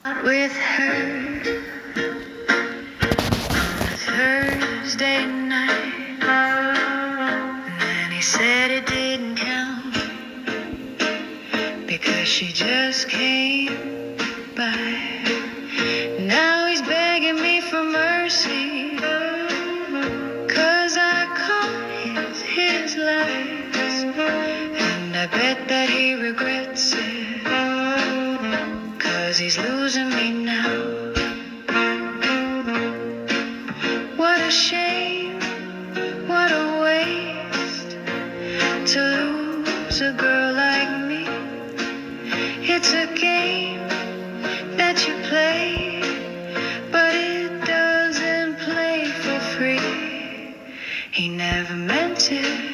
with her Thursday night, and then he said it didn't count because she just came by. Now he's begging me for mercy, 'cause I caught his lies, and I bet that he regrets it, 'cause he's losing me now. What a shame, what a waste to lose a girl like me. It's a game that you play, but it doesn't play for free. He never meant it.